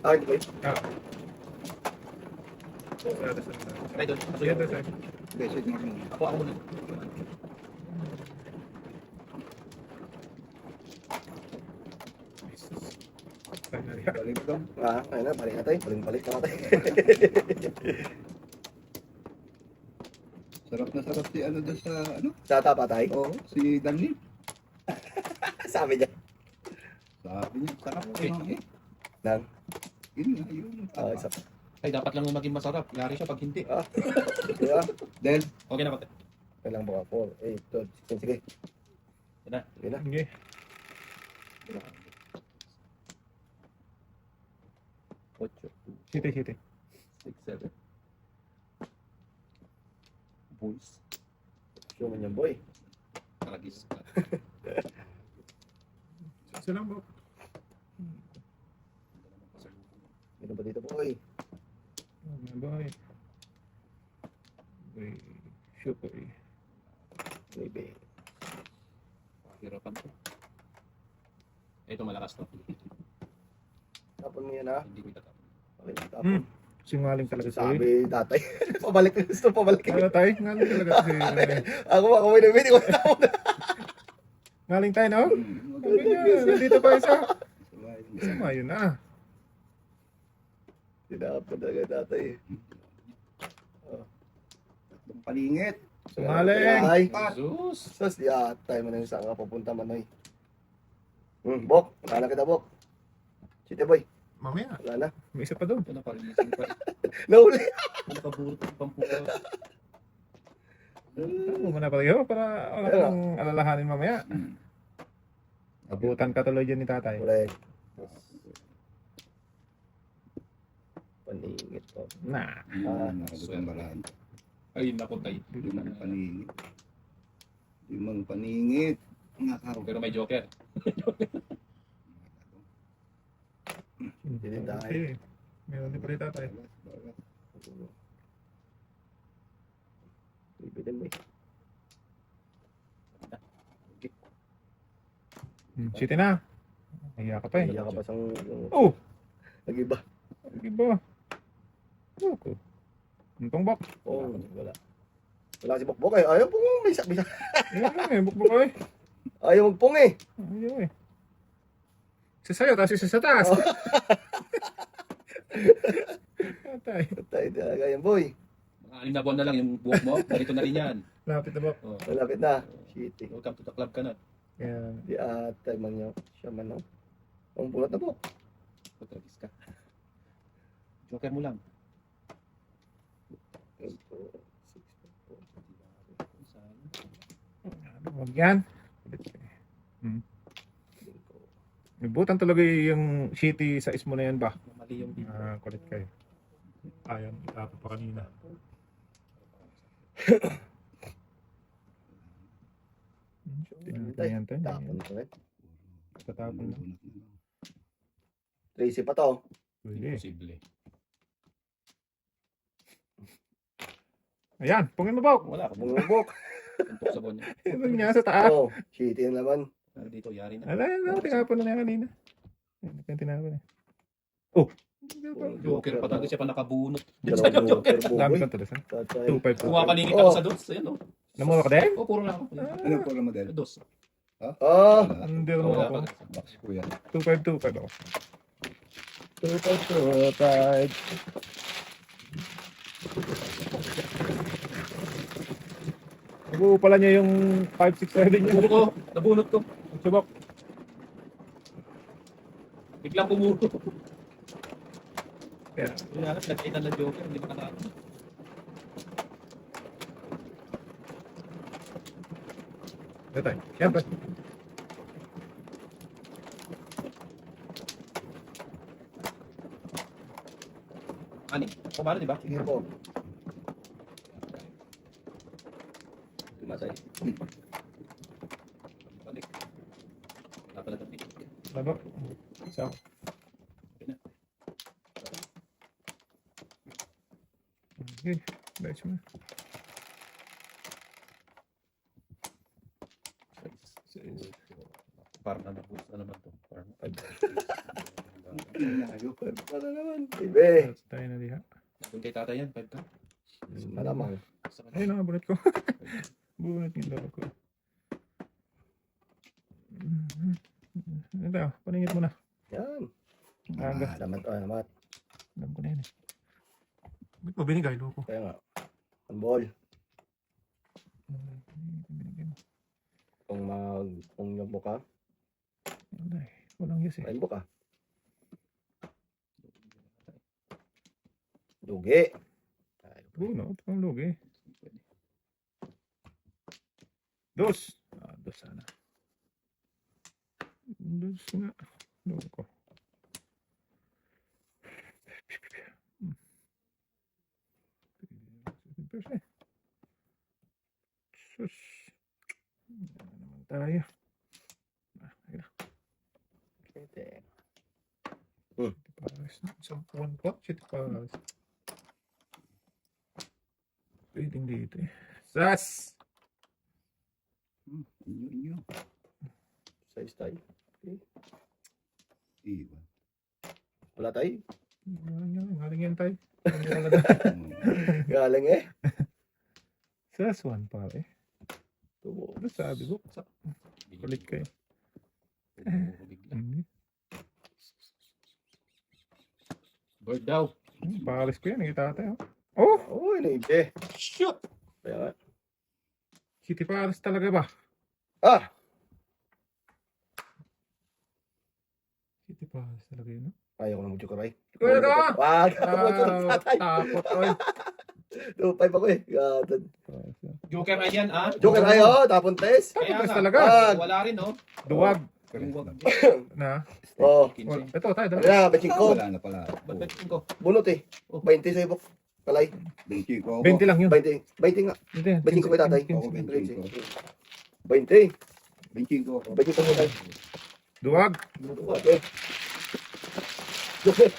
Ah, hindi ba yun? Ay, doon. Yan doon tayo. Hindi, shade mo muna. Ako muna. Balik ito. Ah, ayun na, balik na tayo. Balik na tayo. Sarap na sarap si ano doon sa ano? Sa tapa tayo. Oo, si Danny. Sabi niya. Sabi niya, sarap Okay. eh. Nang. Yun nga, yun. Ah, isa pa. Ay, dapat lang maging masarap. Yari siya pag hindi. Ah. Diba? Then, Okay na, pati. Kailang buka 4, 8, 12, 16, sige. Yan na. Sige na. Okay. Ocho, City, city. 6, 7. Boys. Show mo niyan, boy. Karagis. Isa lang po. Meron ba dito, boy? Boy. Boy. Shoot, boy. Maybe. Hirapan to. Ito malakas to. Tapon mo yan, ha? Hindi ko itatapon. Okay, tapon. Singaling talaga sa'yo. Sabi, tatay. Pabalik. Gusto pabalik. Ano tayo? Ngaling talaga sa'yo. Ako may namin. Ikaw na ako na. Ngaling tayo, no? Sabi niya, nandito pa isa. Sama yun na. Tinapon talaga, tatay. palingit. Sumaling. Ay. Jesus. Sus, yatay mo na yung sanga papunta Manoy. Bok. Wala na kita, Bok. Sita, boy. Mamaya. Wala na. May isa pa doon. Ito na pa rin. Pa. Nahuli. Nakaburot ng pampuka. Ano mo na pareho para wala kang alalahanin mamaya. Abutan ka tuloy dyan ni tatay. Correct. Paningit po. Nah. Nakabutang barahan. Ay, naku tayo. Di man paningit. Di man paningit. Nakakaroon. Pero may joker. Hindi din tayo. Okay. Meron din pa rin tatay. Ibitin mo eh. City na. Nahiya ka pa eh. Iya ka pa sang... Oh! Nag-iba. Iba. Okay. Untong bak. Oo, wala. Wala si Bokbok eh. Ayaw pong may isa. Ayan lang eh. Bukbuk ko eh. Ayaw magpong eh. Ayaw eh. Isa sa'yo, tapos isa sa taas. Tatay. Tayo talaga yan, boy. Mga 6 na buwan na lang yung buhok mo. Ganito na rin yan. Lapit na bak. Oh. Malapit na. Shitty. Welcome to the club ka na. Yan. Di atay man niya. Siya man no. Ang bunot na Bok. Patragis ka. Joker mo lang. Huwag yan. Ibutan talaga yung city sa ismo na yan ba? Mali yung dito. Kulit kayo. Ayan, itapo pa kanina. Yan, Tapon ko eh. Tatapon na. Tracy pa to. Pwede. Imposible. Ayan, pungin mo ba? Wala ka. Bumubok. Tuntok sa buwan niya. Ito niya sa taas. Oh, shitty na naman. Dito, yari na. Ala, tinapon na niya kanina. Ayan, tinapon eh. Oh! Joker pa talaga siya pa nakabunot. Dalawang joker Dami boy. kang tulis ha? Tatay. 2-5. Kuha ka ningit ako sa dots. Ayan o. Namura ka din? Oh, puro lang ako. Ano po ang model? Dos. Ah, Hindi Oh, mo wala ako. pa. Box kuya. 2-5 ako. 2-5. Nabuo pala niya yung 5-6-7 niya. Puro ko. Nabunot ko. Subok. Biglang pumuro. Kaya, Kaya nagkaitan ng joker. Hindi makakata. ito tayo. Siyempre. Ani. Kumano, di ba? Sige po. Tumatay. Balik. Wala pala tabi. Labo. Isa. Okay. Diretso mo. Parang na nabus na naman to. Parang Layo. Para naman. Ibe. Tapos tayo na diha. Kung kay tatay yan, 5 ka. Malamang. Sa Ayun na, bunot ko. Bunot yung dalawa ko. Ito, paningit mo na. Yan. Aga. Salamat. Salamat. Alam ko na yan eh. Ba't mo binigay, loko? Kaya nga. Ang ball. Binigay mo. Kung yung ka, Wala eh. Walang yes eh. rainbow ka. Dugi. Buno, ito ang lugi. Dos. Dos sana. Dos nga. Loko. Sus. Ano naman tayo? Ayun na. Ete. Pares na. Sampuan po. Shit, pares. Pwedeng dito eh. Sas! Inyo. Size tayo. Iwan. Wala tayo. Galing yan tayo. Galing eh. Sas one pa eh. Tubo. Ano sabi ko? Kulit kayo. Bigla. Hindi. Bird daw. Pares ko yan. Nakita tayo. Oh! Oh, inibe. Shoot! Kaya nga. City Pares talaga ba? Ah! City Pares talaga yun. No? Ayaw ko na magjukaray. Kuya ka! Wag! Takot oy. 2-5 ako eh. Gatad. Joker ayan, ah. Joker ayo, tapon test. Kaya Tapos nga. talaga. Wag! Wala rin, no? Duwag. Duwag. Na. Oh. Well, ito tayo. Ano Dalawa. na, beching ko. Wala na pala. Ba't betin ko? Bunot eh. 20 sa'yo, Bok. Kalay. Benching ko. 20 lang yun. 20. 20 nga. Hindi. Beching ko kay tatay. Ako benching ko. 20. Benching ko. Beching ko tayo. Duwag. Okay. Joker.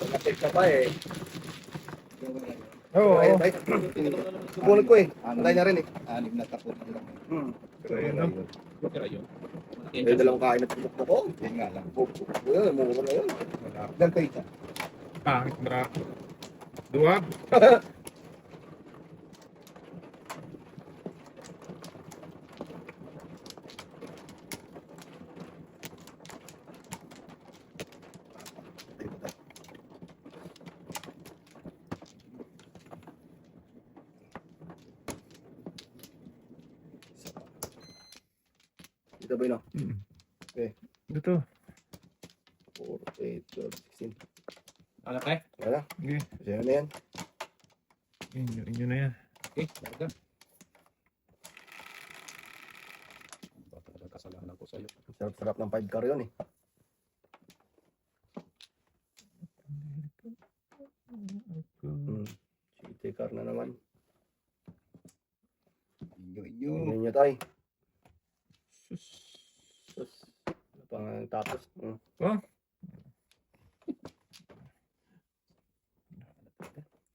Pag-atake ka pa eh. Oo. Ayun, tayo. Bunot ko eh. Ano? Patay na rin eh. 6 na tapos lang. Ayun, no? Joker ayun. Eh, dalawang kain at pupok ko. Yan nga lang. Yun, mura na yun. Ilan kayo isa? Pangit mara. Duwag. Dito ba yun? Okay. Dito. 4, 8, 12, 16. Ano kay? Wala. Sige. Kasi ano na yan? Inyo na yan. Okay, talaga. Baka talaga kasalanan ko sa'yo. Sarap-sarap ng 5 car yun eh. City car na naman. Inyo. Yun nyo tayo. Sus. Sus. Ano pa nga tapos? Oh.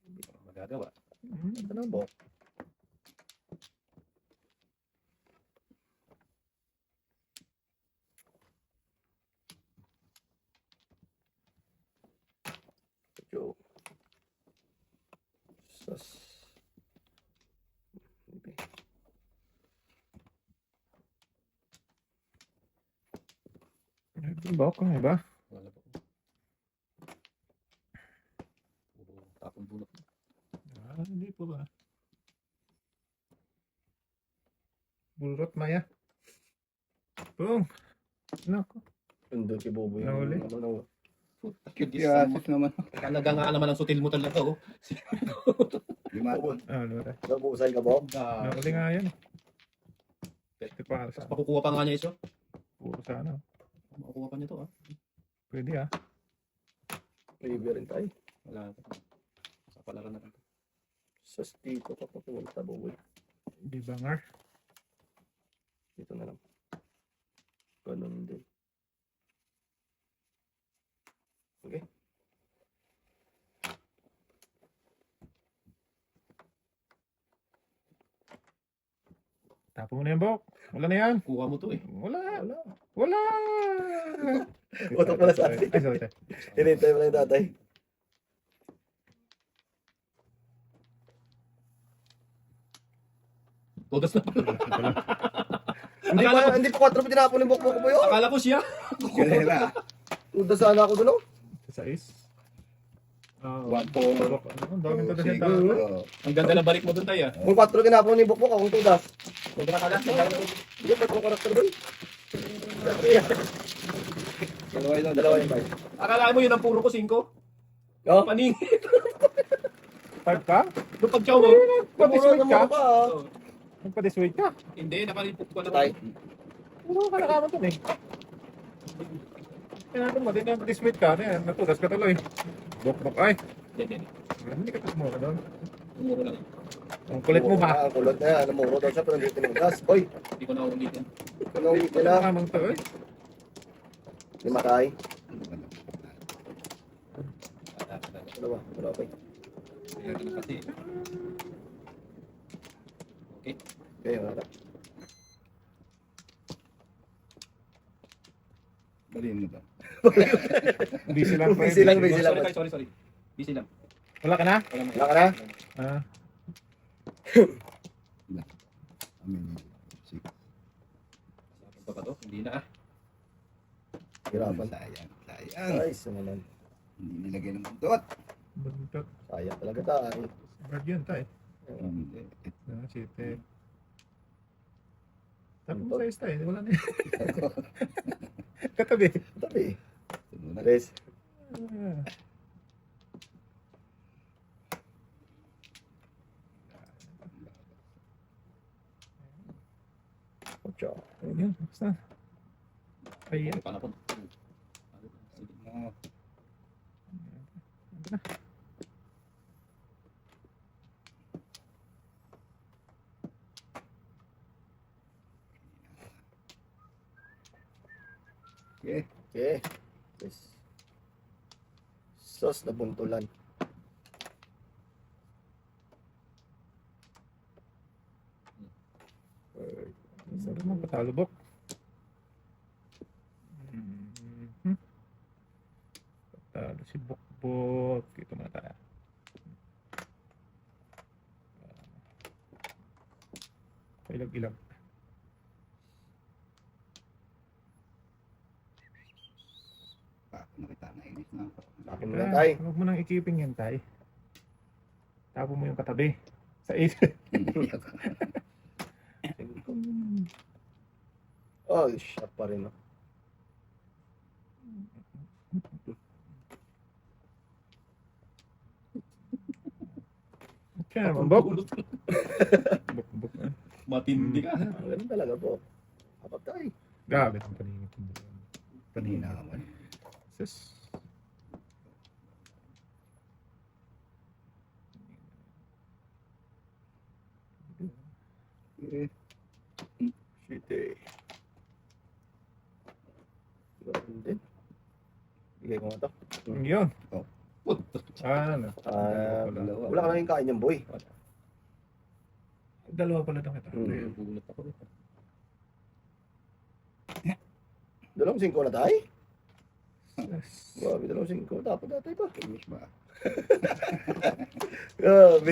Hindi ko magagawa. Ito na Bok. Joke. Sus. Bok ka ba? Wala pa. Puro tapon bulok. Hindi po ba? Bulrot Maya. Boom. Nako. Doon kay Bobo yung Nahuli. ano, Kiyasis naman. Talaga nga naman ang sutil mo talaga, oh. Lima. Ano tayo? nabusay ka Bok. Nahuli nga yan. City Pares. Tapos makukuha pa nga niya iso. Puro sana. Makukuha pa niya to, ah. Pwede ah. Review rin tayo. Wala na. Sa palaran na natin. Sus dito ka pa pumunta Bobo. Di bangar. Dito na lang. Ganun din. Okay. Tapo mo na yan, Bok. Wala na yan. Kuha mo to, eh. Wala. Wala. Wala. Utok pala sa atin. Ay, sorry. Tay. Hinintay mo lang yung tatay. Todas na. Hindi pa 4 tinapon yung bukbok ko po yun. Akala ko siya. Galera. Uda sana ako doon, oh. Sa is. Ah, One, four. Ang daming tanda Sige. sa tao. Oo. Ang ganda ng balik mo doon tayo. Kung 4 tinapon yung bukbok, akong tudas. Huwag na kalat. Hindi, ba't mo karakter doon? Dalawa yun. Dalawa yung five. Akala mo yun ang puro ko 5? Oh? Paningit. Type ka? Nung pag-chow mo. Nagpa-dissuade ka? Namuro ka, ah. Oh, Nagpa-dissuade ka? hindi, nakalipot ko na. Tay. Puro ka nakaman to eh. Kaya mo, di na-dissuade ka. Natudas ka tuloy. Bok-bok ay. Hindi. Hindi ka tusmo ka doon. Umuro lang. Ang kulit mo ba? Ang kulot na yan. Namuro daw siya, pero hindi tinudas. Boy, Hindi ko na ulitin. ano yung ito na? Nakamang to eh. Lima tayo. Dalawa. Dalawa pa. Ayan kasi. Okay. Okay, wala. Baliin mo ba? Busy lang. pre. Busy lang, busy lang. Sorry. Busy lang. Wala ka na? Wala ka na? Ah. Amin. Sige. Sabi ko pa to? Hindi na ah. Hirapan. Sayang. Ay, samanan. Hindi nilagay ng buntot. Buntot. Sayang talaga tayo. Brad yun tayo. Hindi. Site. Tapos sa isa eh. Wala na yun. Katabi. Tabi. Ito muna. Tres. Ah. Ocho. Ayun, basta. Ay, Ano pa na po? Oo. Okay. Okay. Yes. Sos na buntulan. sarap ng patalubok. Patalo si Bokbok. Ito na tayo. Ilag-ilag. Nakita na inis na ako. Akin muna tayo. Huwag mo nang ikiping yan, tay. Tapo mo yung katabi. Sa 8. Oh, shot pa rin. Oh. Kaya, Bok. Bok. Matindi ka. Ganun talaga po. Kapag tayo. Galit ang paningin. Paninawan. Sus. Okay. Shit eh. Ganun din. Bigay ko nga to. Yun. Put. Ano? Wala ka na yung kain yung boy. Dalawa pala daw kita. Gulat ako. Dalawang 5 na tayo. Yes. Grabe, dalawang 5. Dapat natin pa. Inis ba? Grabe.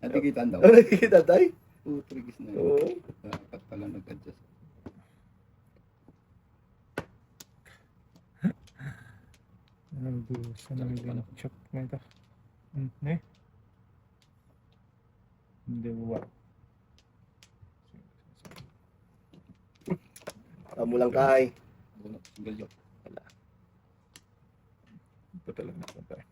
Natikitan daw. Ano nakikita tayo? Trigis na yun. Oo. Dapat pala nag-adjust. Nagdusa ng linchok na ito. Eh? Hindi ba? Amo lang tayo. Single job. Ito talaga na tayo.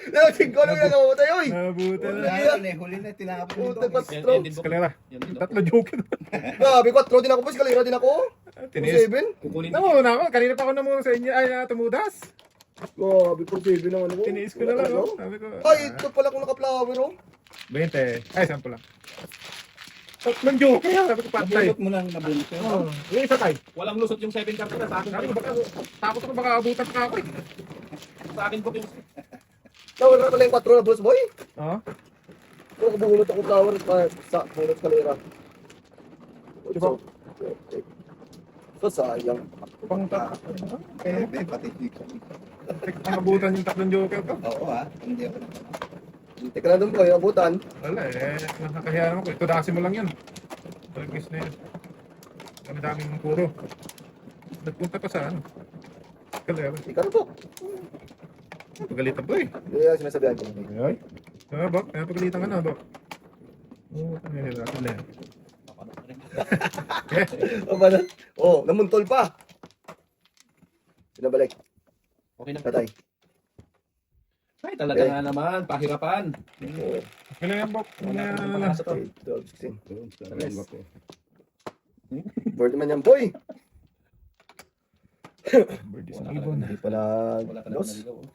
Dalawang 5 na yung nakamatay, oy! Nabuta Huli na. na, huli na, tinapon Puta, ito. pastro. Eskalera. Yan din. Tatlo joke. Grabe, 4 din ako, boys. Kalira din ako. Tinis. 7. Kukunin Namu na ako. Kanina pa ako namu sa inyo. Ay, tumudas. Grabe, 7 naman ako. Tiniis ko na lang. Oh. Sabi ko. Ay, ito pala kung naka-flower, oh. 20. Ay, 10 lang. Tatlong joke. Kaya sabi ko patay. Nabunot mo lang, nabunot yun. Oh, yung isa tayo. Walang lusot yung 7 card na sa akin. Sabi ko baka, takot ako baka abutan ka ako eh. Sa akin po yung Nawala pala yung 4 na boss, boy. Oo. Kung bubunot ako flower sa bunot kalera. Diba? So, sayang. Pang Eh, pati six. pangabutan yung tatlong joker ko. Oo hindi ako. Hindi ka na doon po, yung abutan. Wala eh, nakakahiya naman ko. Ito dasin mo lang yun. Pagkis na yun. Ang daming puro. Nagpunta pa sa ano? Kalera. Ikaw na po. Pagalitan po eh. Hindi yung sinasabihan ko. Ay. Ah, Bok, napagalitan ka na, Bok. Oo, ano yun, kalera. Papanot na rin. O ba na? Oh, namuntol pa. Pinabalik. Okay na. Tatay. Ay, talaga nga naman. Pahirapan. Oh, Okay na yan, Bok. Wala Wala akong na. pangasa to. 8, 12, 16. Doon sa lengwa ko. Bird man yan, boy. Birdie Wala sa ka ibon. Hindi pala Wala ka na dos. naligaw. oh.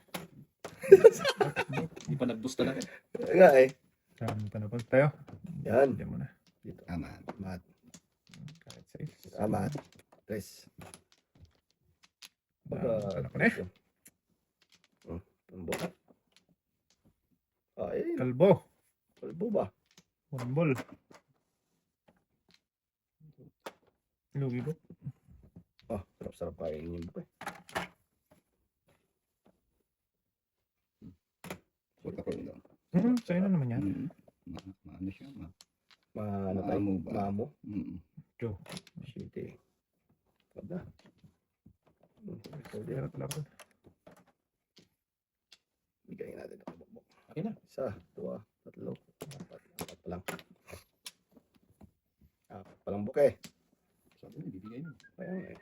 Hindi pa nag-boost talaga. Nga eh. Saan pa na punta tayo? Yan. Diyan mo na. Tama. Mat. Kahit sa is. Amat. Tres. Ano ko na eh? Tumbo. Ay, Kalbo. kalbo ba? One ball. Lugi, Bok. Ah, sarap-sarap kain yung buko eh. Suot ako doon. Sa'yo na naman yan. Maano siya, Ano tayo? Maamo ba? Mamo. Joe. Shit eh. Kada. Kaya talaga. Bigay natin ito. Bukbok. Okay na. Isa, dua, tatlo, apat pa lang. Apat pa lang buke. Sabi mo, bibigay mo. Kaya nga eh.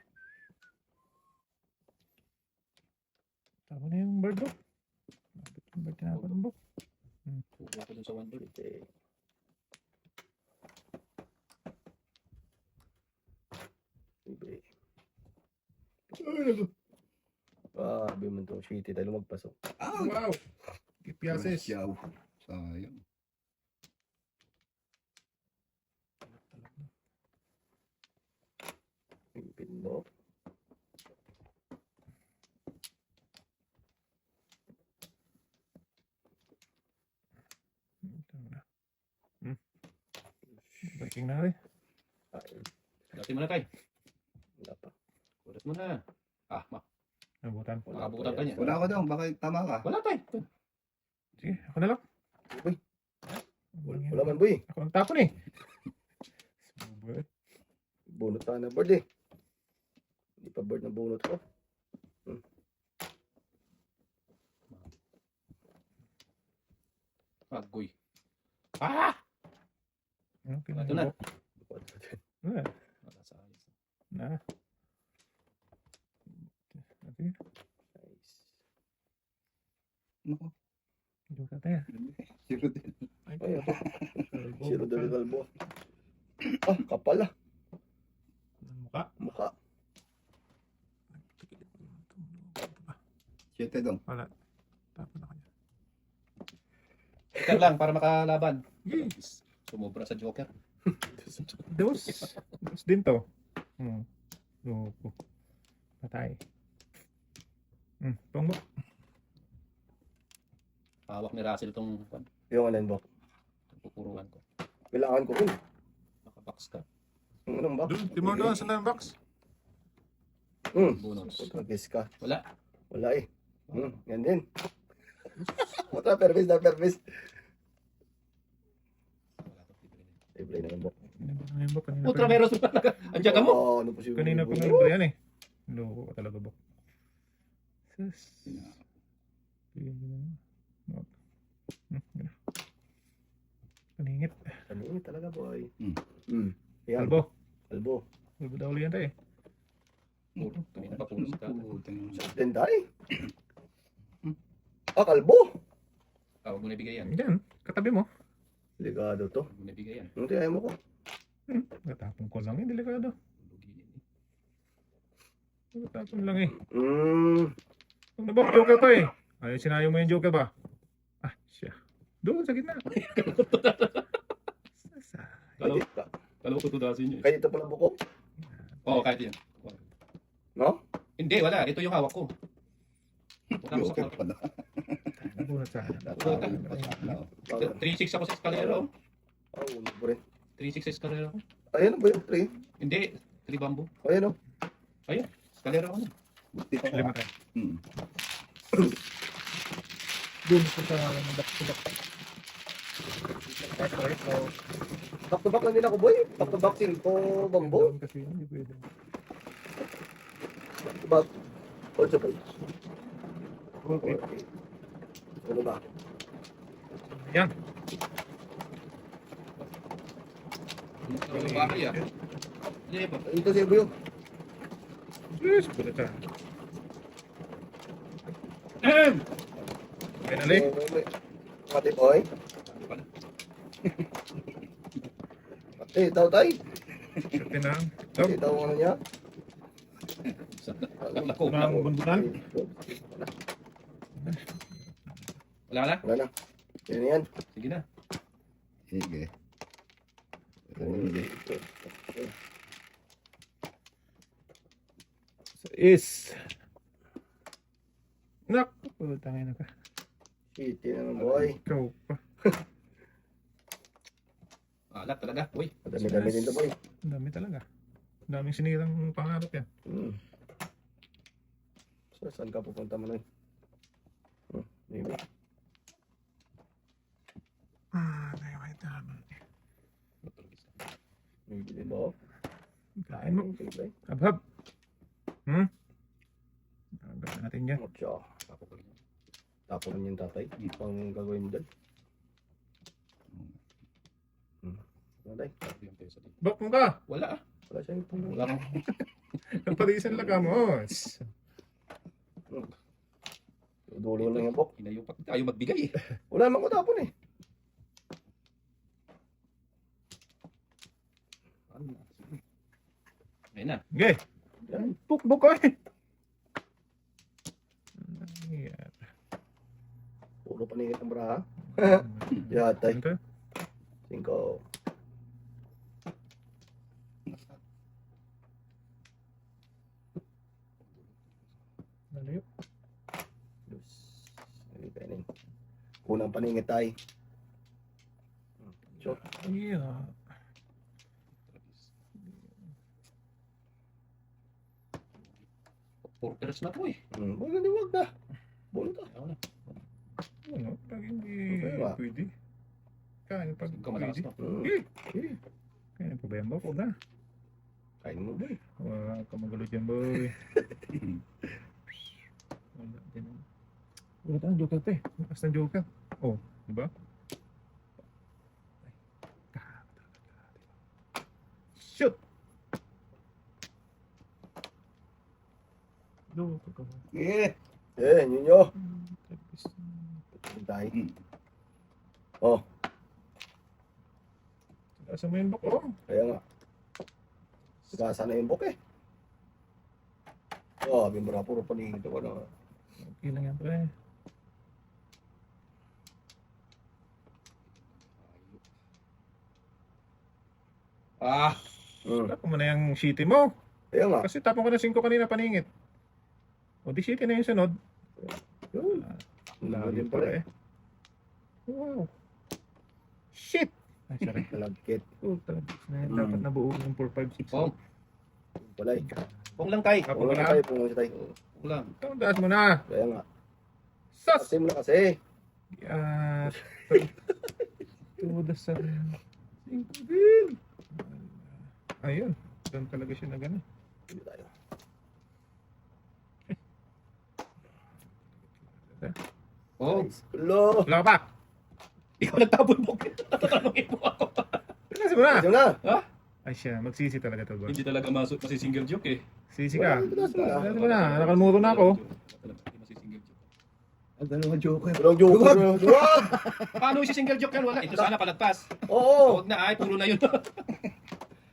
Tama na yung bird, Bok. Yung bird na ako ng Bok. Kukuha ko dun sa 1 bird. Shit eh. Libre. Sabi mo ito, shitty tayo lumagpasok. Wow! Gipiases. Siyaw. Sayang. Pimpin mo. Tama na. Breaking na rin. Ay, Dati mo na tayo. wala pa. Ulit mo na. Ah, Nabutan. makabutan ka niya. Wala ako doon. Baka tama ka. Wala tayo. Sige, ako na lang. Uy, Walang yan. wala man boy. Ako ang tapon eh. Bird. Bunot pa na bird eh. Hindi pa bird na bunot ko. Agoy. Ah! Ano, Ito na. Bok? Wala. Wala sa ayos. Na. Sige, Nice. Naku. joke tayo. Zero din. Ay, ako. Zero dali kalbo. Ah, kapal ah. Mukha. Mukha. Siyete doon. Wala. Tapon ako niya. Ikaw lang para makalaban. Yes. Sumobra sa Joker. Dos. Dos din to. Loko. Patay. Pangbo. Hawak ni Russell itong Yung alin bo. pupuruan ko. Kailangan ko rin. Nakabox ka. Yung anong ba? Doon, Timor doon sa line box. Bonus. Pagkis ka. Wala. Wala eh. Yan din. Puta, pervis na pervis. Wala to. Libre na. Libre na yung bok. Kanina ba? Kanina Putra, pa yun. meron sa Andiyan ka mo. Oo, ano po siguro. Kanina pa nga ba yan eh. Loko ka talaga ba? Sus. Paningit. Kanina talaga boy. Mm. Yan. Kalbo. Kalbo. Kalbo daw ulit yan tayo eh. Kanina pa puno sa Then tayo. Ah, kalbo. Ah, huwag mo na ibigay yan. Yan. Katabi mo. Delikado to. Huwag mo na ibigay yan. Ano tayo mo ko? Natapon ko lang eh. Delikado. Lugi yan eh. Natapon lang eh. Huwag na ba? Joker to eh. Ay, sinayo mo yung joker ba? Ah, siya. Doon sa gitna. Kalaw ko tudasin yun. Kaya ito pala buko. Oo, kahit yan. No? Hindi, wala. Ito yung hawak ko. Joker pala. Nabunot sana. Tatawag pa sana. 3-6 ako sa eskalera. Oh. Uno po rin. 3-6 sa eskalera ako. Ayan ba yung 3? Hindi, 3 bamboo. Ayan o. Ayun, eskalera ako na. Buti pa Lima ka. tayo. Doon ko sa back-to-back. Back to back lang din ako, boy. Back to back 5 bambo. Kasi hindi pwede. Back to back. 8 pa. Okay. Ano ba? Yan. Ang bahay ah. Hindi ba? Ito si Buyo. Yes, bunot sana. Finally. Mati boy. Mati, tao tay. Shootin na. Mati, tao ano niya. Lako. Unang bunbunan. Wala na? Wala na. Yan yan. Sige na. Sige. Is. Nak. Putangin na ka. Shit, yan naman boy. Ikaw pa. Alat talaga. Uy. Madami-dami din to boy. Ang dami talaga. Ang daming sinirang pangarap yan. So, saan ka pupunta mo nun? Maybe. Kaya kahit naman. Maybe din ba? Kain mo. Maybe. Habhab. Gagawin natin yan. Mucho. Tapon yung tatay. Pang gagawin mo dyan. Ano tay? Bak mo ka. Wala ah. Wala siya yung pang Wala akong Napalisan laga mo. dulo lang yung bok. inayo pa. Ayaw magbigay eh. Wala naman ko tapon eh. Ano na? Ayun na. Okay. Yan. Buk ka eh. Ayan. Puro paningit ang bra ha. Yatay. Ito. 5. Malayo. Kunang paningit tayo. So, Yeah. Porters na po eh. wag na. Bulo ta. Ayaw na. Ano? Pag hindi Okay ba? pwede. Kain pag Ikaw malakas pwede. to. Kain pa ba yan ba? Huwag na. Kain mo boy. Wala ka magulo dyan boy. Wala din. Wala tayong joker te. Lakas ng joker. Oh, di ba? Shoot! Joker ka ba? Yeah. Yun nyo. Tayo. Oh, Asa mo yung bok? Oh. kaya nga. Sigasa na yung bok eh. Oh, bimbra puro paningit ako na. Okay lang yan pre. Ah! Tapos mo na yung city mo. Kaya nga. Kasi tapon ko na 5 kanina paningit. O di city na yung sunod. Yun. Layo Lalim pala pala eh. Wow. Shit! Ay, sorry. Talagkit. Oh, talaga. Dapat nabuo ng 4, 5, 6. Pong. Wala eh. Pong lang tay. Tapos Wala na. na tayo, pumunta siya tayo. Pong lang. Taas mo na. Kaya nga. Sus! Kasi mo na kasi. Yan. Tuda sa 5 din. Ayun. Doon talaga siya na gano'n. Hindi tayo. Oh. Lo. Wala ka pa. Ikaw nagtabon mo. Tatanungin mo ako. Taas mo na. Kasi na. Ay siya, magsisi talaga to ba? Hindi talaga masisingle joke eh. Sisi ka. Taas mo na. Taas mo na. Nakalimuto na ako. Hindi masisingle joke. Ang dalawang joker. Walang joker. Wag! Paano si single joke yan? Wala. Ito sana palagpas. Oo. Huwag na ay, puro na yun.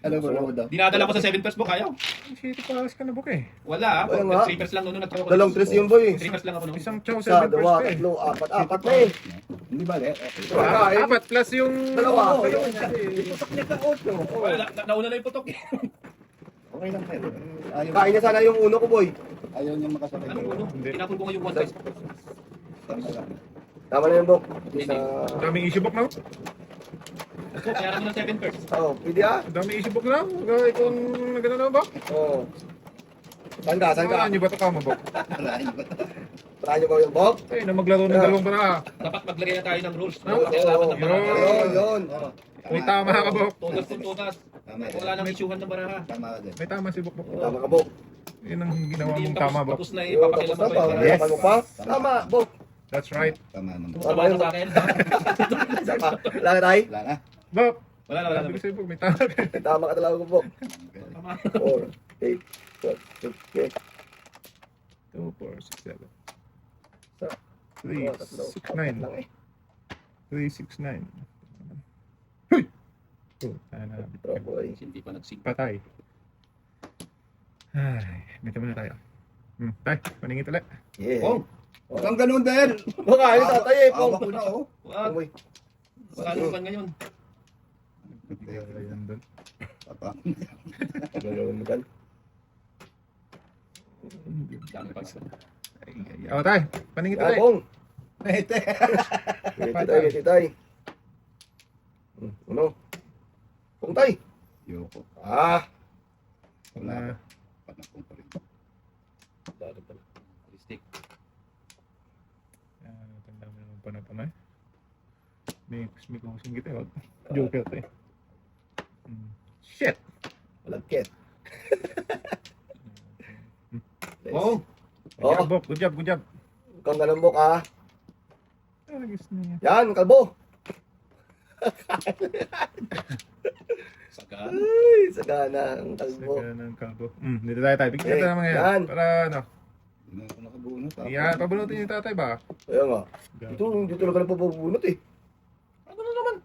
Alam mo daw. Dinadala ko sa 7 pers book, ayaw. Shit, paras ka na buka eh. Wala. Wala nga. 3 pers lang noon. Dalawang tres yun boy. 3 pers lang ako noon. Isang chow Isa, 7 dalawa, first eh. tatlo, apat. Apat na eh. Hindi ba, eh? Kain. Apat plus yung... Dalawa. Putok niya ka, Otto. Wala. Nauna na yung putok eh. Okay lang, pero. Ayaw. Kain niya sana yung uno ko boy. Ayaw niya makasakay. Ano uno? Hindi. Tinapon ko nga yung 1 size. Tama lang. Tama na yung bok. Sa... Ang daming issue book na. So, kaya mo ng 7 first. Oh, pwede ah. Ang daming issue book na. Kung nagano na ba? Oh. Saan ka? Saan ka? Saan nyo ba ito kamo ba? Malayo ba? Try nyo ba yung bok? Eh, na maglaro ng dalawang para. Dapat maglagay na tayo ng rules. Oo. Kaya dapat ng baraha. Yun, yun. Oo. May tama ka bok. Todas kung todas. Tama Wala nang isyuhan ng baraha. Tama ka din. May tama si bok bok. Tama ka, bok. Yun ang ginawa Hindi mong yung tama bok. tapos na Yun, ipapakailan tapos mo na pa. pa. Yes. Tama mo pa? Tama, bok. That's right. Tama naman. Tama na sa akin. Isa pa. Wala ka tayo? Wala na. Bok! Wala na, wala Sabi na. ko sa'yo bok, may tama ka. Tama ka talaga, bok. Tama. 4, 8, 12, okay. 2, 4, 6, 7. Sa- 3, tatlo. 6, Apat 9. lang eh. 3, 6, 9. Huy! Oh, ano, Oh, boy. Hindi pa nagsig. patay. Ay, dito muna tayo. Tay, paningit ulit. Yeah. Pong! Oh. Ang ganun din. Baka, ayun tatay eh, pong. Awa ko na oh. Wag! Boy. Wala nang pan ngayon. Ayan doon. Papa. Gagawin mo dyan. Dami pa. Oh, tay, paningit Ah, ulit. pong. Ete. Ngiti tay. Ano? Pong tay. Yoko. Ah. Wala. Panakong pa rin. Stick. Tanda mo naman panay. May kusing kita. Wag. Joker to eh. Shit! Malagkit. Pong! Oh, Bok, good job, good job. kang galambok ah. Agis na yan. Yan, kalbo. Saga. Ay, sagana ang kalbo. Saka ng kalbo. Dito tayo. Bigyan Eh, natin ng mga yan. yan. Para ano. Hindi na ako nakabunot. Yan, pabunutin yung tatay ba? Kaya nga. Dito lang ka pabubunot eh. Ano na naman?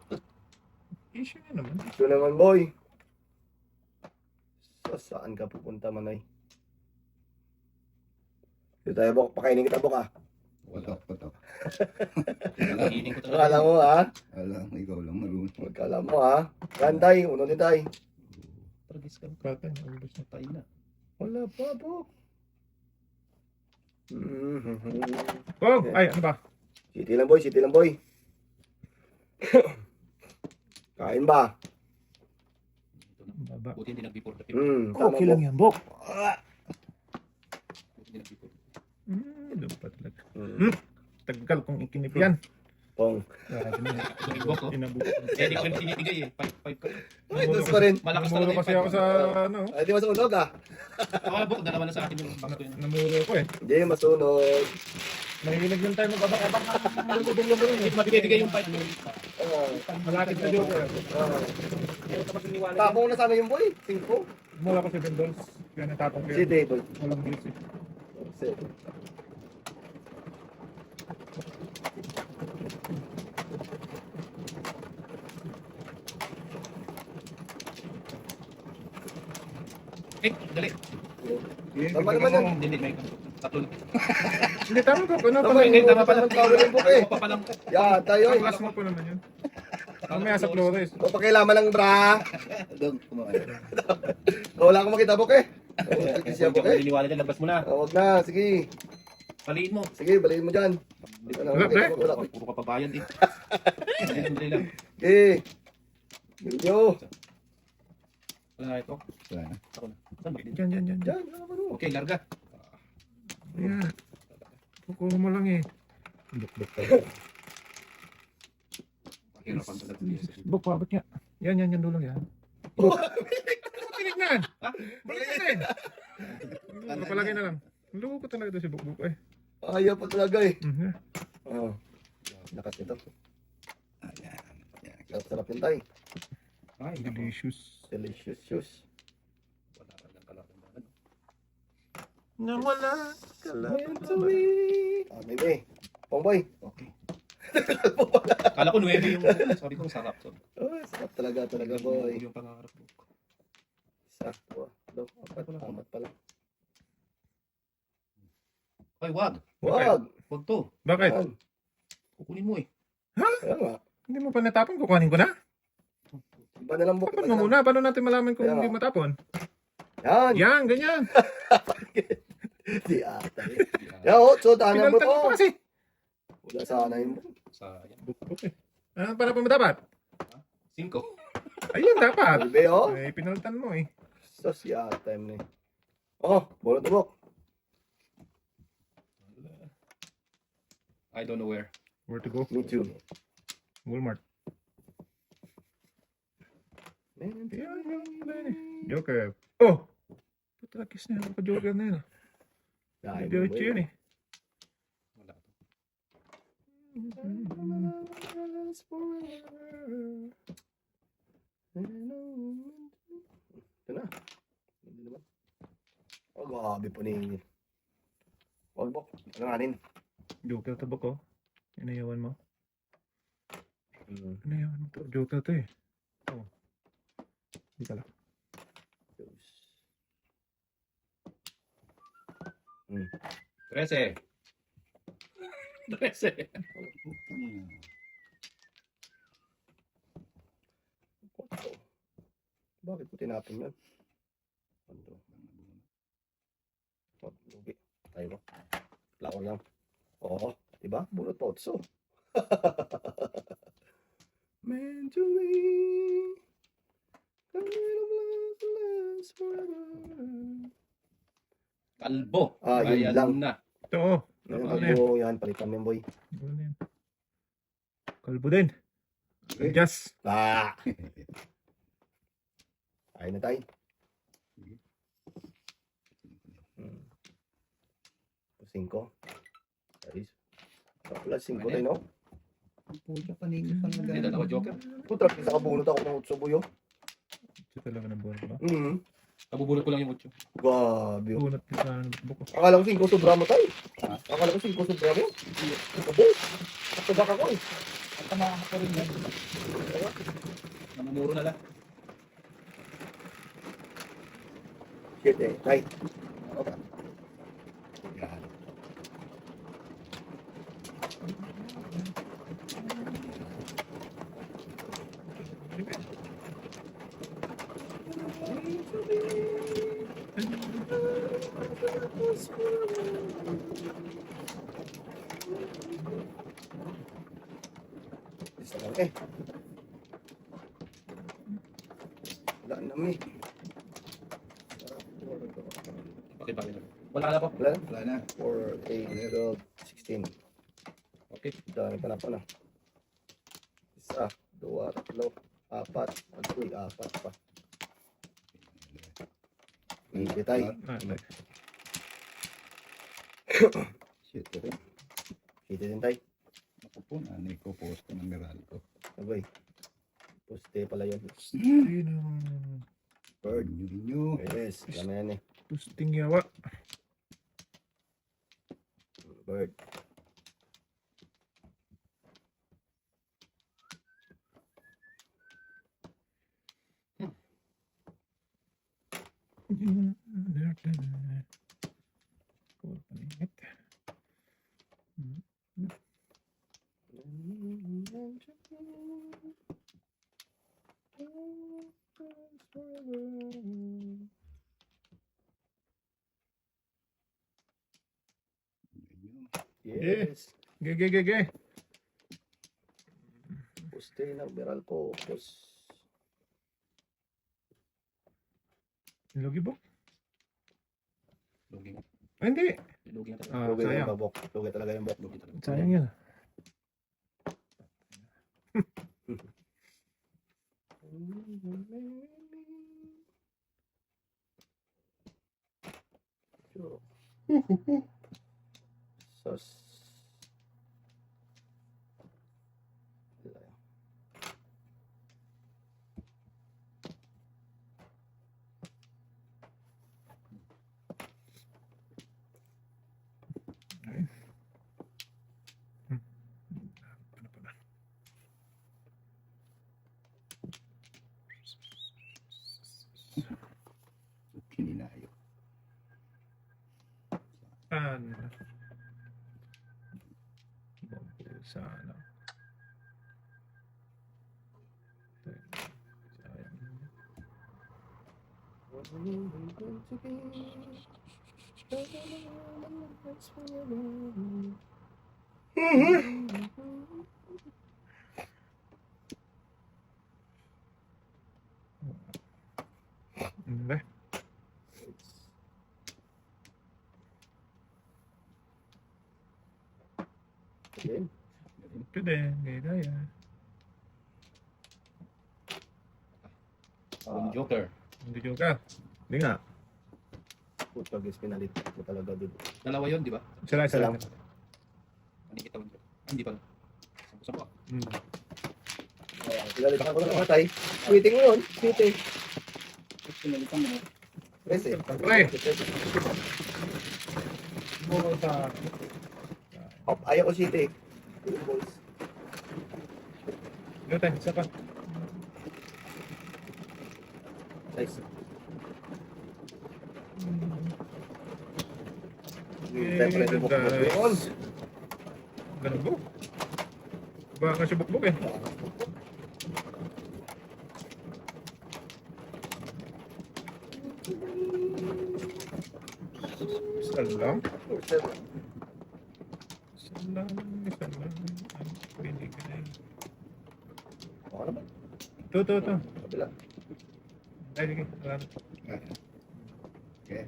Issue niya naman. Ito naman boy. Saan ka pupunta manay? Dito tayo bok. Pakainin kita bok ah. Patok. Hiling ko talaga. Akala mo ah. Alam, ikaw lang marunong. Magkala mo ah. Yan tay. Uno din tay. Tragis ka. Patay, ubos na. Patay na. Wala pa bok. Oh, ay, ano ba? City lang boy. City lang boy. Kain ba? Baba. Buti hindi nag-before the Tama po. yan, Bok. Buti hindi nag-before. Doon pa talaga. Mm. Tagal kong ikinip yan. Pong. Nag-before ko. Inabuko. Eh, di ko yung tinibigay eh. 5 ka. Ay, dos pa rin. Malakas Namuro talaga kasi ako sa, ano, Ay, di masunog ah. Wala buk, dalawa na sa akin yung box ko yun. namuro ko eh. Hindi masunog. Mahilig yung tayo magbabak-abak. Mabigay-bigay yung 5. Malapit na joker. Tapong na sana yung boy. 5. Mula ko $7. Kaya natapong ko Si yun. David. Walang bilis eh. Eh, dali. Tama naman yan. Hindi, may tatlo na. Hindi, tama ko. Ano Tama pa yun. yun? Tama pala. Tama yung book eh. Ako pa palang. Yeah, tayo eh. Class mo pa naman yun. Mamaya sa Flores. Papakilaman lang bra. Doon, kumain. Wala akong makita book eh. Kung Siya hindi book ako eh. naniniwala dyan, labas mo na. Huwag na, sige. Paliin mo. Sige, balikin mo dyan. Ano, Wala, makita pre. book, wala. Puro ka pabayan eh. Sandali lang. Okay. Video. Wala na ito. Wala na. Ako na. Saan ba? Diyan. Dyan, wala ka Okay, larga. Ayan. Kukuha mo lang eh. Pakirapan talaga. Bok, pabot nga. Yan, dulo yan. Tinignan! Balik natin! Kapalagay na lang. Luko ko talaga ito si Bok eh. Ayaw pa talaga eh. Mhm. Oo. Lakas nito. Ayan. Sarap yun tayo. Ay, Delicious. Delicious shoes. wala ka lang kalaban. Nang wala Maybe. Pongboy. Okay. Kala ko 9 yung sabi ko sarap. So, Oh, sarap talaga boy. yung pangarap ko. Isa, dua, tatlo, apat pala. Ay, wag. Wag! Wag to. Bakit? Yan. Kukunin mo eh. Kaya nga. Hindi mo pa natapon? Kukuhanin ko na? Iba na lang book. Tapon mo muna. Paano natin malaman kung Kaya hindi nga. matapon? Yan! Yan, ganyan. Di ata eh. Yan, 8. Tahanan mo Pinaltan mo po. pa kasi. Wala sana yun. Sayang. Bukbok eh. Ano para pa mo dapat? 5. Ayun, dapat. Albe, oh. Eh, pinaltan mo eh. Sus, yata yun eh. Oh, bulot na bok. I don't know where. Where to go? Me too. Walmart. Joker. Oh! Puta, kiss na yun. Joker na yun. Dahil mo Diretso ba yun eh. Wala to. Ito na. Hindi naman. Oh, grabe paningin. Wag bok. Alanganin. Joker to ba ko? Inayawan mo? Hmm. Inayawan mo to. Joker to eh. Oh. Hindi ka lang. 13. 13. Bakit ko tinapin yun? Ano? Oh, lugi. Tayo ba? Flower lang. Oo. Diba? Bunot pa 8. Meant to be. Kind of last forever. Kalbo. Ah, yun Ayan lang. na. Ito oh. Yan, Ano yan? kalbo yan. Palitan mo yan, boy. Kalbo din. Kalbo din. Adjust. Ah! Ayun na tayo. Hmm. 5. Ayos. Plus 5 tayo, no? Puta, paningit pa na May dalawa joker. Putra, isa kabunot ako ng 8 boy, oh. Ito talaga ng buwan ba? Nabubulot ko lang yung 8. Grabe, oh. Bunot ko sa buko. Akala ko 5 sobra mo tayo. Akala ko 5 sobra mo. Abo. Kapagak ako, eh. At tama ko rin yan. Namumuro na lang. Shit, eh. Tay. Okay. Yan. Isa lang, eh. Wala naman, eh. Pakibali na. Wala ka na po. Wala na. Wala na. 4, 8, 12, 16. Okay. Dami pa na pa na. 1, 2, 3, 4. Uy, 4 pa. Hindi tayo. Ah, Shit, rin. Kita din tayo. Ako po, nanay ko, post ko ng Meralco. Abay. Poste pala yun. ayun ang Bird. Inyo. Yes, alam na yan eh. pusting yawa. Bird. Cool, paningit. Yes. Ge. Poste ng Meralco. Lugi bo? Lugi. Ah, hindi. Lugi na talaga. Ah, Lugi sayang. yung bok. Lugi talaga yung bok. Lugi talaga. Sayang yan. Sus. Ano pala? Kininayo. Ano? Bambu sana. Sayang. Ano ba? Again. Ito din, gaya. Joker. Hindi joke. Hindi nga. Puta, guys, pinalit mo talaga doon. Dalawa yun, di ba? Isa Isa lang. lang. Nakikita mo. Hindi pala. Sampo-sampo. Hmm. Pinalit ako ng matay. Sweeting mo yun. Sweeting. Pinalitan mo. Press eh. Pre! Mo sa... Oh, ayaw ko sweeting. Ito tayo, isa pa. Nice. Okay, guys. Ganun po. Baka kasi bukbuk eh. Isa lang. Isa lang. Isa lang. Ang binigay. Okay naman. Ito. Kabila. Ay, sige. Salamat. Okay.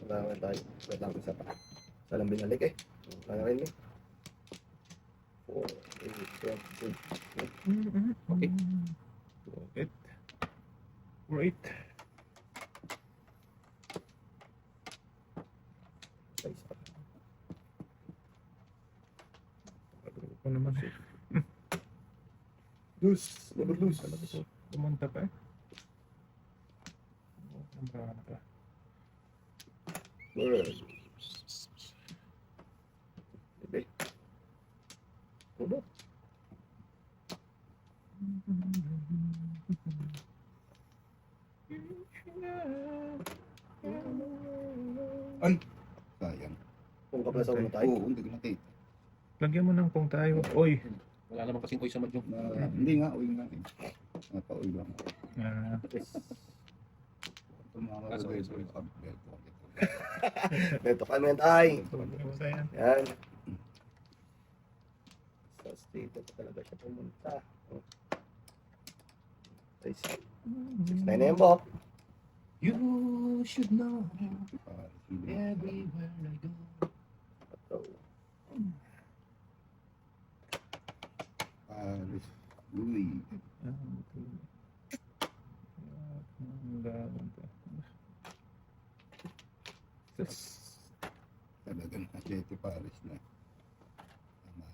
Wala naman tayo. Wait lang, isa pa. Isa lang binalik eh. Wala na rin eh. 4, 8, 12, Okay. 8. 4, 8. Size pa. Ako naman eh. Loose. Never loose. Pumunta pa eh. Ang brana pa. Word. Bebe. Kubo. Sayang. Kung kapla sa ulo tayo. Oo, hindi ko nakita. Lagyan mo ng kung tayo. Oy. Wala namang kasing oy sa madyong. Hindi nga, uwi nga eh. Napa-uwi lang. Ah, Ito mga sorry, kapatid, sorry. Dito kami tayo. Basta yan. Yan. Sa state pa talaga siya pumunta. Size 9 na yung bok. You should know Yeah. everywhere I go. So, Paris. Louis. Talagang Achete Paris na. Tama.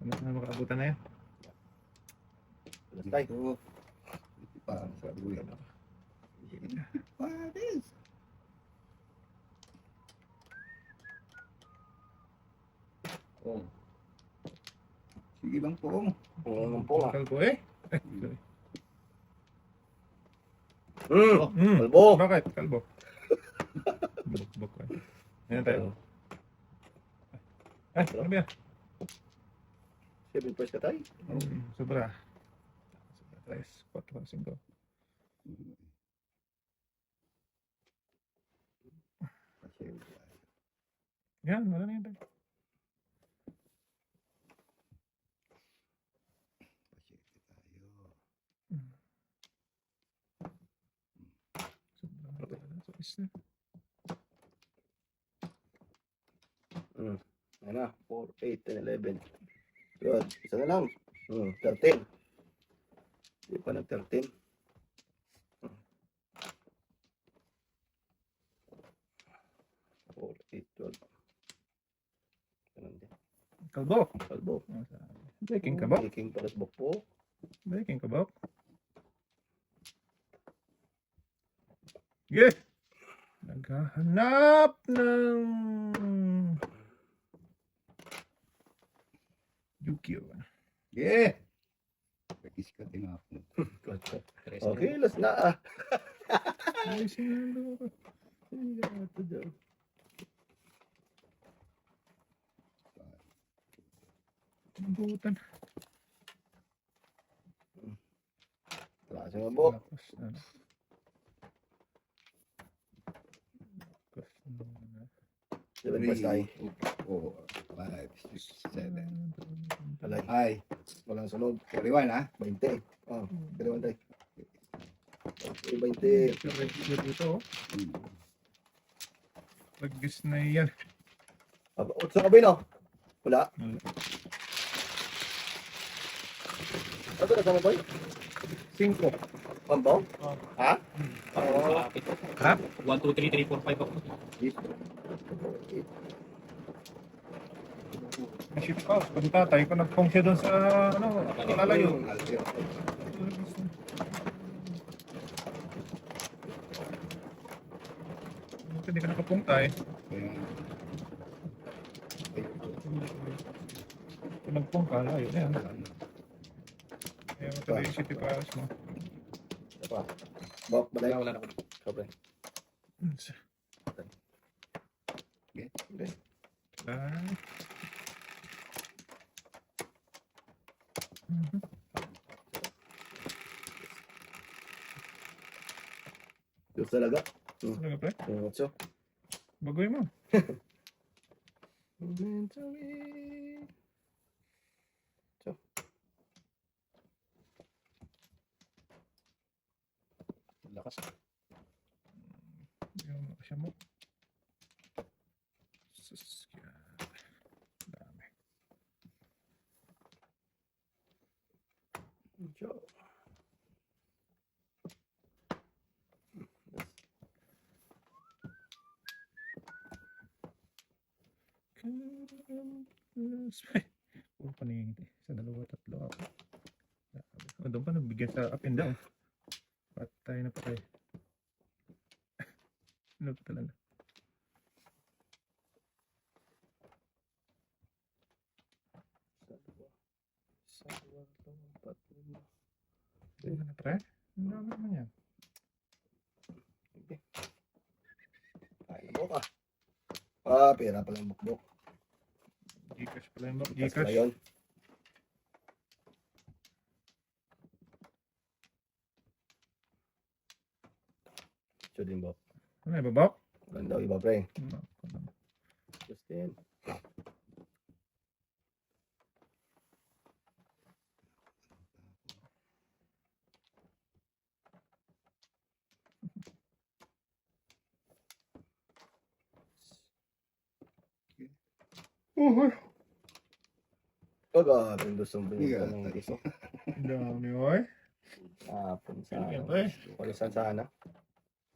Ano na makaabutan na yan? alas tayo. Ito. Ito Paris. Louis. Paris. Oh. Sige lang po. Kung po nga. Kalbo eh. Kalbo. Bakit? Kalbo. Buk ka. Ayan tayo. Ay, ano ba yan? 7 first ka tayo. Sobra. Sobra. 3, 4, 5. Yan, wala na yan tayo. Sobra. So, is na. Ayan na. 4, 8, 10, 11. Good. Isa na lang. 13. Hindi pa nag 13. Four, 8, 12. Ganun din. Kalbo. Kalbo. Breaking ka ba? Baking palas bok po. Breaking ka ba? Yeah. Naghahanap ng Yukio. Yeah! Pakis ka tinapon. Okay, last na ah. Ay, sinalo ko. Butan. Wala sa mabok. Tapos, ano? Tapos, Seven points tayo. 4, 5, 6, 7. Alay. Ay, Walang sunod. 41 ha? 20. Oh, 21 tayo. 20. regular dito, oh. Hmm. Lagis na yan. Utso ka ba yun, oh? Wala. Ano na sama boy? 5. Pambaw? Oh. Ha? Oo. Malapit. Ha? 1, 2, 3, 3, 4, 5 ako. Ship house. Punta tayo ko nagpong siya doon sa ano, lalayo. Alveo. Hindi ka nakapunta eh. Kaya, Kung nagpong ka, layo na yan. wala na. Kaya matala yung city palace mo. Ito pa. Bok, balay. Wala na ako. Sobre. Okay. Ay. Diyos talaga. Ano pre? Utso. Bagoy mo. Inventory. Lakas. Yung siya mo. Sus, dami. Utso. Puro paningit eh. Sa dalawa, tatlo ako. O, doon pa nagbigyan sa up and down. Patay na patay. Ano pa talaga? Ano na pre? Ang dami naman yan. Ay, nabok ah. Ah, pera pala yung bukbok. Gcash pala yung bak. Tapos pala Gcash. yun. Ito din bok. Ano yung babak? Walang daw iba pre. Ano? Justin. Kaga, ang gustong binigyan ng gusto. Ang dami oy. Tapon sa Yan pre. Palisan sana.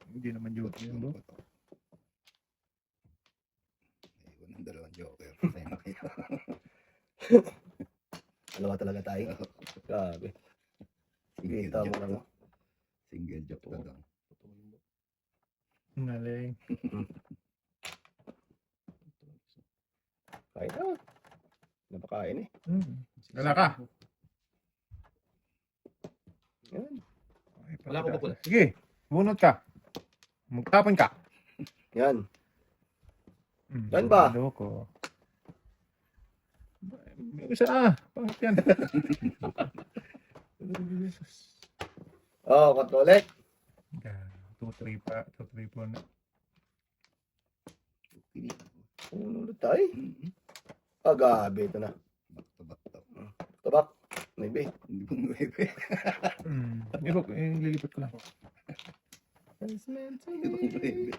Hindi naman duty yun bro. Iwan ng dalawang joker. Patay na kayo. Dalawa talaga tayo. Grabe. Kita mo lang. Single joke na lang. Naling. Kain na. Napakain eh. Wala ka. Yan. Wala akong pupula. Sige, bunot ka. Magtapon ka. Yan. Yan ba? Loko. May isa ah. Pangit yan. Oh, katolik. 2-3 pa. 2-3 po na. Ulo tayo. Ah, gabi. Ito na. Bakto. Tabak. Maybe. Hindi mo nuwebe. Lilipat ko lang.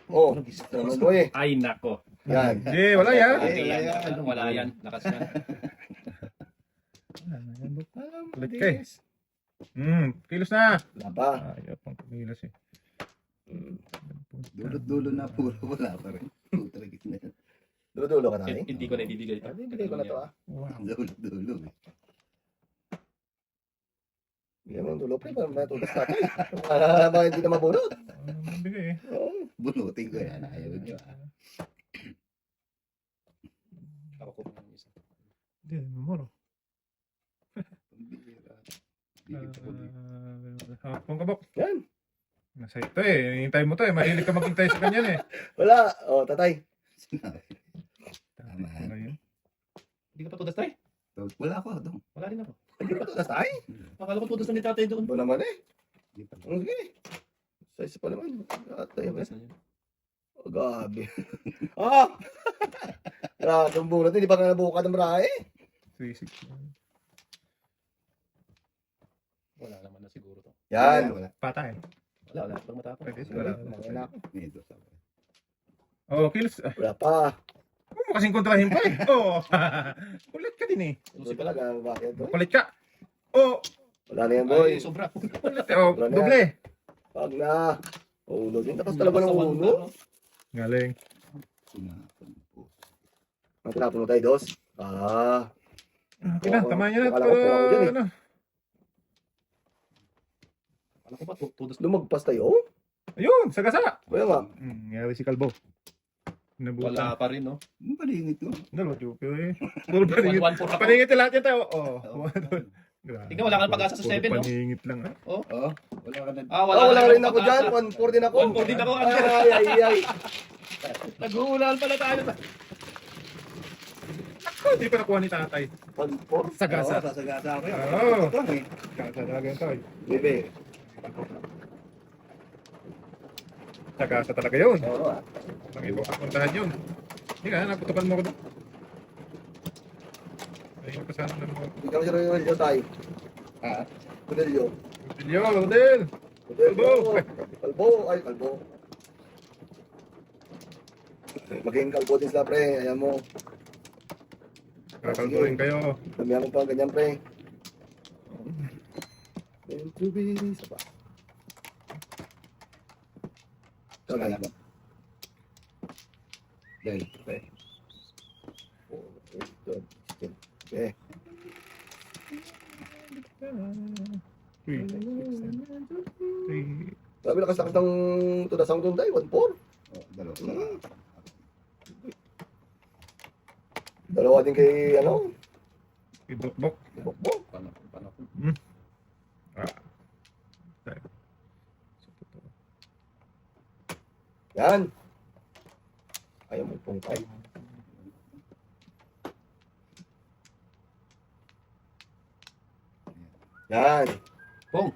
Oh, naman ko eh. Ay, nako. Yan. Hindi, wala yan. Okay, wala yan. yan. Wala yan. Lakas yan. Kulit ka eh. Kilos na. Wala pa. Ayaw pang kumilos eh. Dulot-dulo na puro wala pa rin. Putragis na yan. Dulo-dulo ka tayo. Hindi ko na ibibigay. Ah, bibigay ko na to ah. Wow. Dulot-dulo. Bigyan mo yung dulo pre. Para matugas natin. Para hindi na mabunod. Ano naman bigay eh. Oo. Bunutin ko yan. Ayaw nyo ah. Ako ko ng isa. Hindi, mamoro. Pambira. Dikit ako dito. Hapong kabok. Yan. Nasa ito eh. Hintay mo to eh. Mahilig ka maghintay sa kanyan eh. Wala. O, tatay. Sinabi. Tama. Ano yun? Hindi ka pa tudas tayo? Wala ako doon. Wala rin ako. Hindi ba ito tatay? Akala ko tudas na ni tatay doon. Ito naman eh. Hindi pa. Sige. Sa isa pa naman. Tatay. Tudas na yun. Oh, gabi. Ah! Grabe, ang bulat. Hindi pa nga nabuka ng brahe. 3-6. Wala naman na siguro to. Yan. Wala. Patay. Wala pang matapos. Pwede Wala. siguro. Wala. May dos ako. Oh, kills. Wala pa. Huwag mo kasing kontrahin pa eh. Oh. Kulit ka din eh. Susi talaga. Bakit ito? Kulit ka. Oh. Wala na yan, boy. Ay, sobra. Kulit eh. Oh, Wala na. doble. Wag na. Uno din. Tapos talaga ng uno. Galing. Sunapan po. Ang tinapon mo tayo, dos. Ah. Okay na, tama nyo na. Akala ko pala ako dyan eh. Ano? Alam ko ba, tudas na. Lumagpas tayo. Ayun, sagasa. Kaya nga. Ngayon si Kalbo. Nabutan. Wala pa rin, no? Ang palingit ko. Dalawa, joke eh. Puro paningit. 1-4 ako. Paningit lahat yan tayo. Oh. Tingnan, wala kang pag-asa sa 7, no? Paningit lang. Ah. Oo. Wala ka na. Wala rin ako dyan. 1-4 din ako. 1-4 din ako. Ay, ay, ay. Nag-uulan pala tayo. Ako, hindi pa nakuha ni tatay. 1-4. Sagasa. Oo, sasagasa ako yan. Oo. Ito lang eh. Sagasa talaga yun tayo. Bebe. Sagasa talaga yun. Oo ah. Pag-ibo ka puntahan yun. Hindi ka, naputukan mo ko doon. Ayun pa sana lang mo. Hindi kami si Rodel tayo. Ah, Rodel yun. Rodel, Rodel! Kalbo! Kalbo. Ay, kalbo. Maging kalbo din sila, pre. Ayan mo. Kakalbo rin kayo. Damihan mo pa ganyan, pre. And to be sa pa. wala na ba? Dahil. Okay. Okay. Sabi lakas-lakas ng tudasang tunday, 1-4. Oh, dalawa. Dalawa din kay, ano, Ibok-bok. bukbok. Paano? Ah. So, totoo. Yan. Ayaw mo pong kay. Yan. Pong!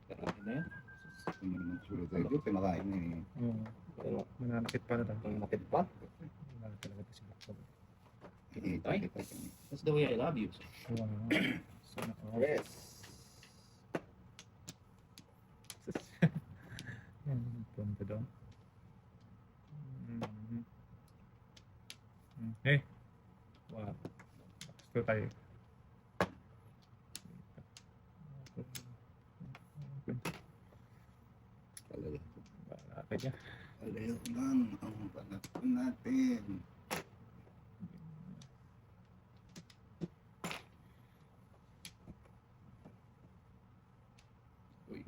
Karahin na yan. Hindi naman sure tayo. Pinakain na eh. Oo. Ano, Mananakit pa na tayo. ang makit pa. Mananakit talaga ito si Bokbok. Tay. That's the way I love you. Wow. Sana all. Yes. Punta doon. Okay. Wow. Gusto tayo. Talaga. Bakit niya? Alayo lang ang panakon natin. Uy.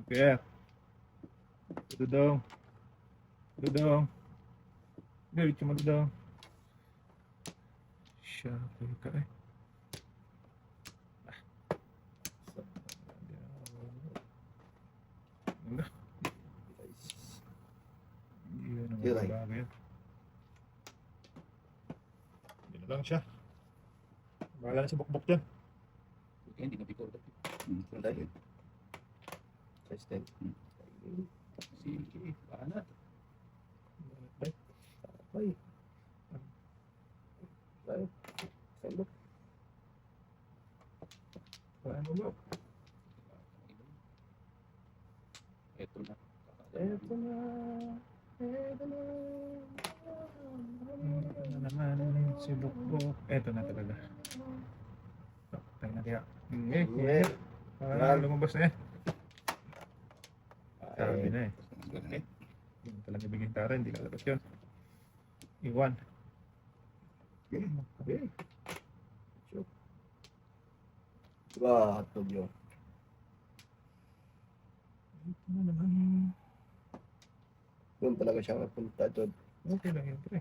Okay. Dudong. Dudong. Dudong. Cuma dudong. Siapa ka eh? Enggak. Iya, Iya, naman Ray. bagay. Hindi na lang siya. Bahala na si Bokbok dyan. Hindi na before that. Tunday. Size 10. Si Banat. Ay. Ay. Saan ba? Paano mo? Ito na. Eto na. Eto na. Ano naman si Bokbok? Eto na talaga. Tayo na kaya. Yeah. Parang lumabas na eh. Sabi Ay. na eh. Okay. Yung talaga biging tara, hindi kalabas yun. Iwan. Okay. Gatog yun. Ano naman? Doon talaga siya napunta doon. Okay lang yun, pre.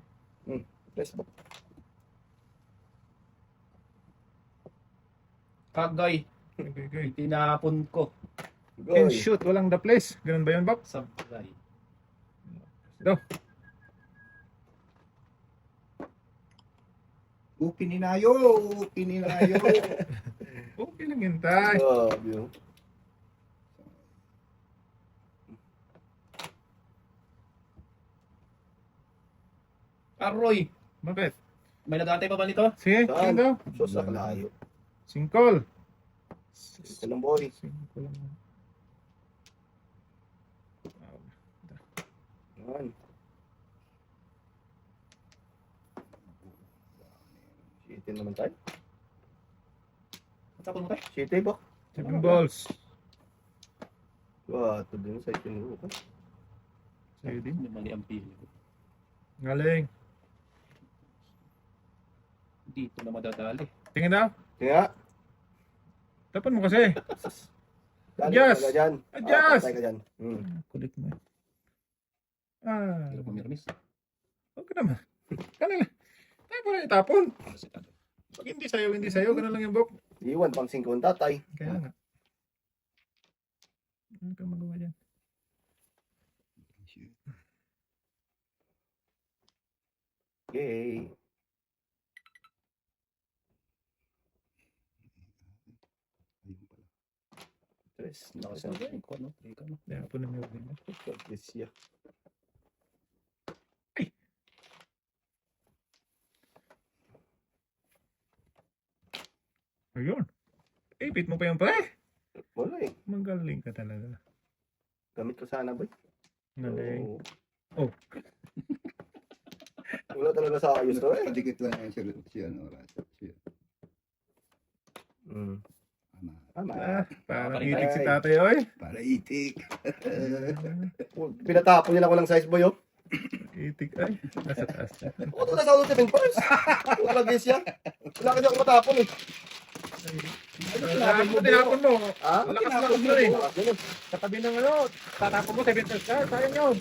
Press book. Kagay. Okay. Tinapon ko. And Goy. shoot, walang the place. Ganun ba yun, Bak? Sabay. Ito. Pininayo. Pininayo. Okay lang yun, tay. Grabe yun. Aroy. Bakit? May nag-aantay pa ba nito? Sige, Saan? ano? So, sa kalayo. Singkol. Ito lang, boy. Singkol lang. Yan. City naman tayo. Tapon mo tayo? City ba? 7 balls. Gatog din sa itinuro ko. Sa'yo din. May mali ang pili. Galing. Dito na madadali. Tingin na. Kaya, Tapan mo kasi. dali Adjust! ka dyan. Adjust! Patay ka dyan. Kulit mo. Hirap pumirmis. Okay naman. Kanila. Tapon na itapon. Kasi tayo. Pag hindi sa'yo. Ganun lang yung bok. Iwan pang 5 ang tatay. Kaya nga. Ano ka magawa dyan? Okay. Tres. Lakas na tayo. Ikaw, no? Ikaw, no? Tapon na meron din. Patricia. Ayun. Ipit mo pa yung pre. Wala eh. Magaling ka talaga. Gamit ko sana ba? Galing. Oo. Oh. Wala talaga sa ayos to eh. Padikit lang yan siya. Siya. Tama. Parang Papalit itik si tayo. tatay, oy. Para itik. Pinatapon niya lang walang size boy oh. Itik, ay. Nasa taas. Oo, ito nasa ulo 7 points. Wala lagi siya. Wala kasi ako matapon eh. Tinapon mo. Ha? Lakas na ako eh. Ganun. Sa tabi ng ano, tatapon mo 7 ka. Sayang yun.